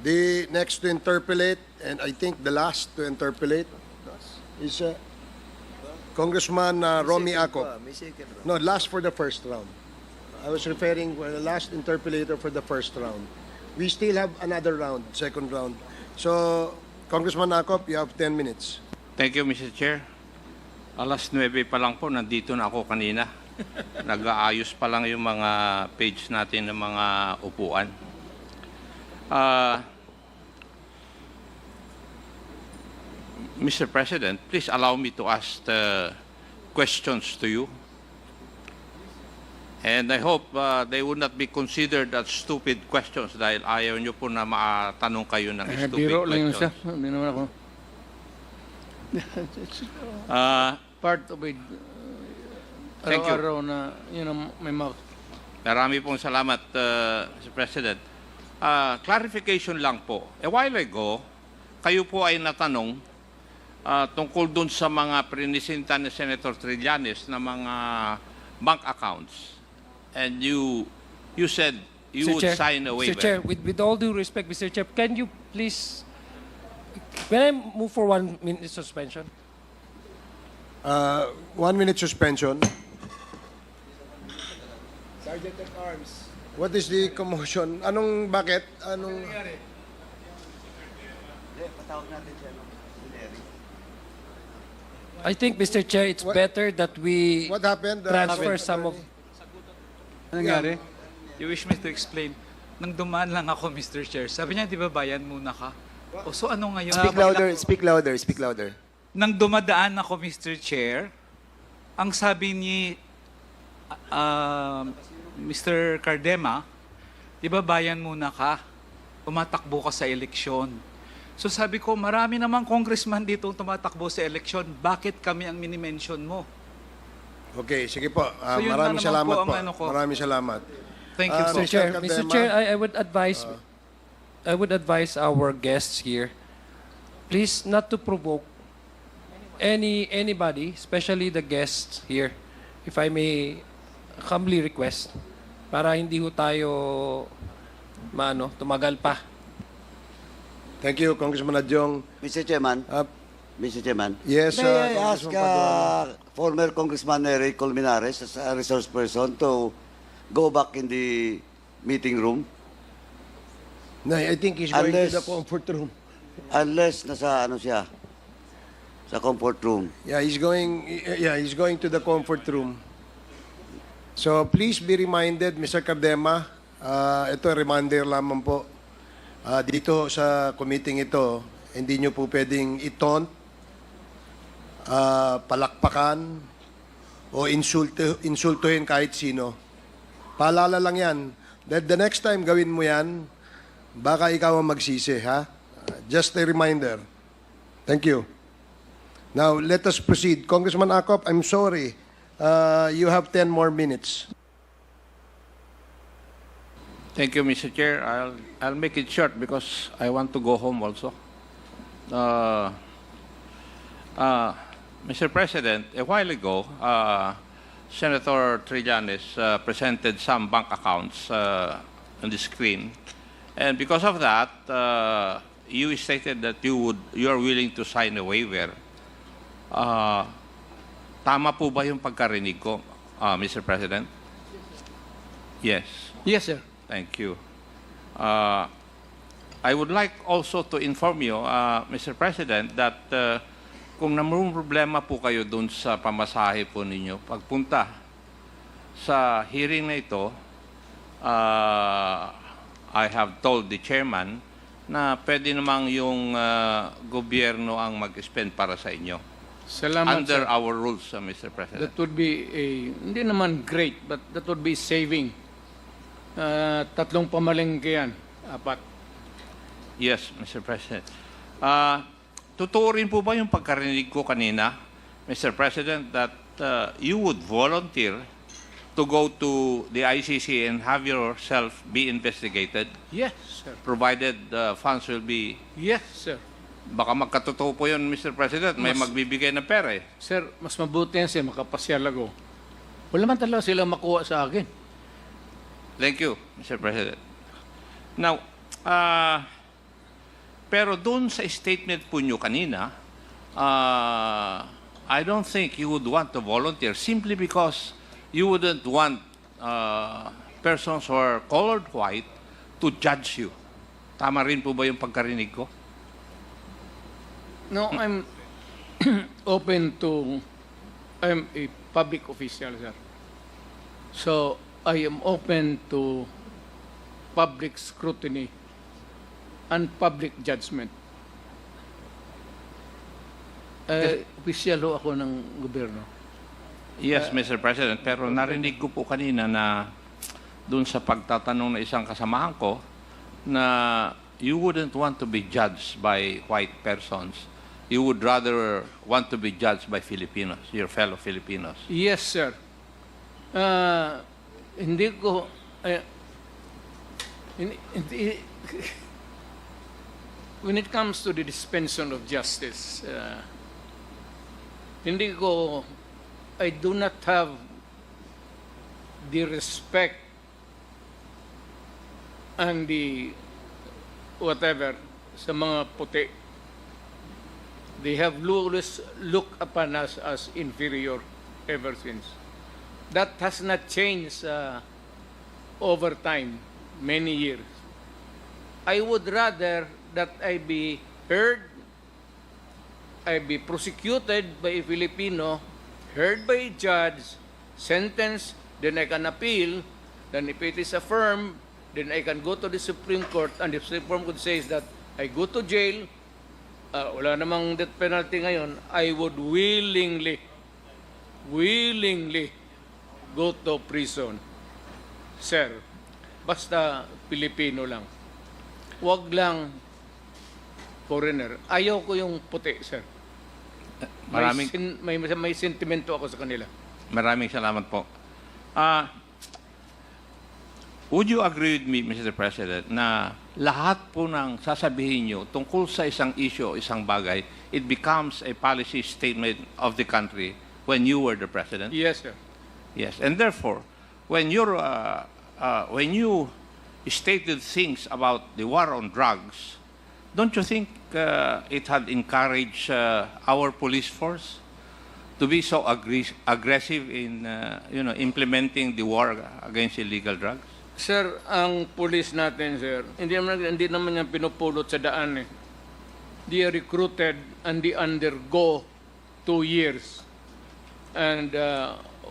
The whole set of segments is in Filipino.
The next to interpolate, and I think the last to interpolate, is Congressman Romy Acop. No, last for the first round. I was referring for the last interpolator for the first round. We still have another round, second round. So, Congressman Acop, you have 10 minutes. Thank you, Mr. Chair. Alas 9 pa lang po, nandito na ako kanina. Nag-aayos pa lang yung mga page natin ng mga upuan. Mr. President, please allow me to ask questions to you. And I hope they would not be considered as stupid questions dahil ayaw nyo po na matanong kayo ng stupid Biro lang yun siya. questions. Hindi naman ako. Part of it. Thank you. Araw-araw na, may mouth. Marami pong salamat, Mr. President. Clarification lang po. A while ago, kayo po ay natanong tungkol dun sa mga prinisinta ni Senator Trillanes na mga bank accounts. And you said you Mr. would Chair, sign a waiver. Mr. Chair, with all due respect, Mr. Chair, can you please, can I move for 1 minute suspension? 1 minute suspension. Sergeant at Arms. What is the commotion? Bakit? I think, Mr. Chair, it's better that we What happened? transfer some of... Ano nangyari? You wish me to explain? Nang dumaan lang ako, Mr. Chair, sabi niya, di ba bayan muna ka? O so ano ngayon? Speak louder, speak louder, speak louder. Nang dumadaan ako, Mr. Chair, ang sabi ni Mr. Cardema, di ba bayan muna ka? Tumatakbo ka sa eleksyon. So sabi ko, marami namang congressman dito tumatakbo sa eleksyon. Bakit kami ang mini-mention mo? Okay, sige po. So yun Maraming na naman salamat po ang po. ano ko. Maraming salamat. Thank you Mr. po. Mr. Chair, Cardema. Mr. Chair, I would advise our guests here, please not to provoke anybody, especially the guests here, if I may humbly request, para hindi ho tayo tumagal pa. Thank you, Congressman Adjong. Mr. Chairman, Uh, Mr. Chairman, yes, may I ask Congressman Paduano. former Congressman Ray Colmenares as a resource person to go back in the meeting room No, I think he's going to Unless- the comfort room. unless nasa siya, sa comfort room. Yeah, he's going to the comfort room. So please be reminded, Mr. Cardema, ito reminder lamang po. Dito sa committee ito, hindi nyo po pwedeng itaunt, palakpakan, o insultuhin kahit sino. Paalala lang yan. That the next time gawin mo yan, baka ikaw ang magsisi, ha? Just a reminder. Thank you. Now, let us proceed. Congressman Acop, I'm sorry. You have 10 more minutes. Thank you, Mr. Chair. I'll make it short because I want to go home also. Mr. President, a while ago, Senator Trillanes presented some bank accounts on the screen. And because of that, you stated that you are willing to sign a waiver. Tama po ba yung pagkarinig ko, Mr. President? Yes. Yes, sir. Thank you. I would like also to inform you, Mr. President, that kung namang problema po kayo dun sa pamasahe po ninyo, pagpunta sa hearing na ito, I have told the chairman na pwede namang yung gobyerno ang mag-spend para sa inyo. Salamat, Under sir. our rules, Mr. President. That would be hindi naman great, but that would be saving. 3 pamalengke yan. 4. Yes, Mr. President. Totoo rin po ba yung pagkarinig ko kanina, Mr. President, that you would volunteer to go to the ICC and have yourself be investigated, Yes, sir. provided funds will be... Yes, sir. Baka magkatotoo po yun, Mr. President. May magbibigay ng pera eh. Sir, mas mabuti yan siya, makapasyal ako. Wala man talaga sila makuha sa akin. Thank you, Mr. President. Now, Pero doon sa statement po nyo kanina, I don't think you would want to volunteer simply because you wouldn't want persons who are colored white to judge you. Tama rin po ba yung pagkarinig ko? No, I'm open to, I'm a public official, sir. So, I am open to public scrutiny and public judgment. Opisyal ho ako ng gobyerno. Yes, Mr. President. Pero narinig ko po kanina na doon sa pagtatanong ng isang kasamahan ko na you wouldn't want to be judged by white persons. You would rather want to be judged by Filipinos, your fellow Filipinos. Yes, sir. Hindi ko... when it comes to the dispensation of justice, hindi ko... I do not have the respect and the whatever sa mga puti. They have always looked upon us as inferior ever since. That has not changed over time, many years. I would rather that I be heard, I be prosecuted by a Filipino, heard by a judge, sentenced, then I can appeal, then if it is affirmed, then I can go to the Supreme Court, and the Supreme Court says that I go to jail, wala namang death penalty ngayon, I would willingly go to prison. Sir, basta Pilipino lang. Huwag lang foreigner. Ayaw ko yung puti, sir. May sentimento ako sa kanila. Maraming salamat po. Would you agree with me, Mr. President, na lahat po ng sasabihin nyo tungkol sa isang issue, isang bagay, it becomes a policy statement of the country when you were the President? Yes, sir. Yes. And therefore, when when you stated things about the war on drugs, don't you think it had encouraged our police force to be so aggressive in implementing the war against illegal drugs? Sir, ang police natin, sir, hindi naman yan pinupulot sa daan eh. They are recruited and they undergo 2 years. And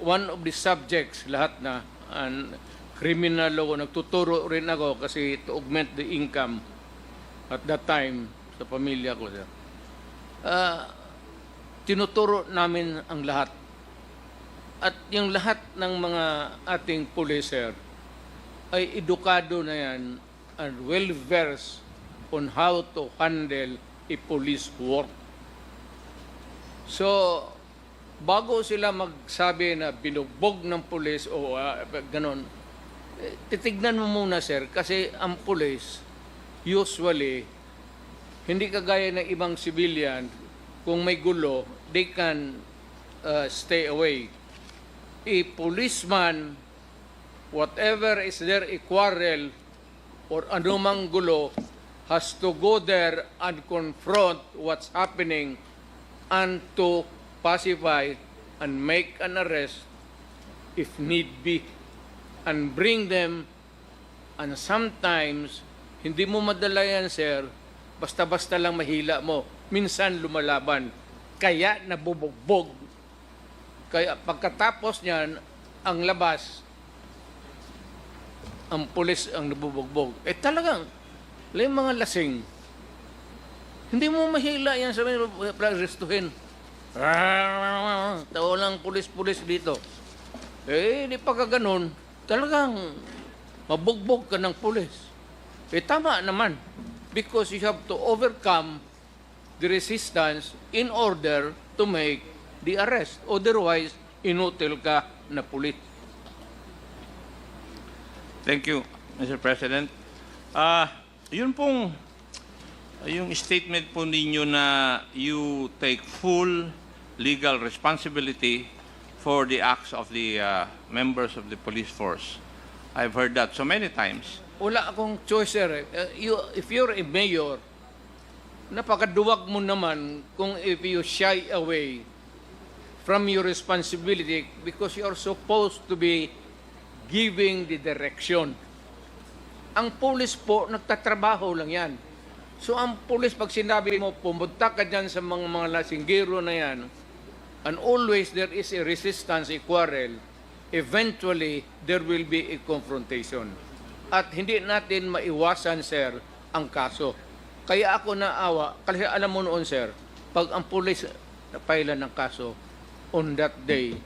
one of the subjects, lahat na, and criminal law, nagtuturo rin ako kasi to augment the income at that time sa pamilya ko, sir. Tinuturo namin ang lahat. At yung lahat ng mga ating police, sir, ay edukado na yan and well-versed on how to handle a police work. So, bago sila magsabi na binugbog ng police o ganon, titignan mo muna, sir, kasi ang police, usually, hindi kagaya ng ibang civilian, kung may gulo, they can stay away. A policeman, whatever is there, a quarrel or anumang gulo, has to go there and confront what's happening and to pacify and make an arrest if need be and bring them. And sometimes, hindi mo madala yan, sir, basta-basta lang mahila mo. Minsan lumalaban. Kaya nabubugbog. Kaya pagkatapos niyan, ang labas, ang pulis ang nabubugbog. Talagang, yung mga lasing, hindi mo mahila yan sa mga restuhin. Tao lang pulis-pulis dito. Di pa ka ganun, talagang mabugbog ka ng pulis. Tama naman. Because you have to overcome the resistance in order to make the arrest. Otherwise, inutil ka na pulis. Thank you, Mr. President. Yun pong, yung statement po ninyo na you take full legal responsibility for the acts of the members of the police force. I've heard that so many times. Wala akong choice, sir. If you're a mayor, napakaduwag mo naman kung if you shy away from your responsibility because you are supposed to be giving the direction. Ang pulis po, nagtatrabaho lang yan. So ang pulis, pag sinabi mo, pumunta ka dyan sa mga lasinggero na yan, and always there is a resistance, a quarrel, eventually there will be a confrontation. At hindi natin maiwasan, sir, ang kaso. Kaya ako naawa, kasi alam mo noon, sir, pag ang pulis napailan ng kaso, on that day,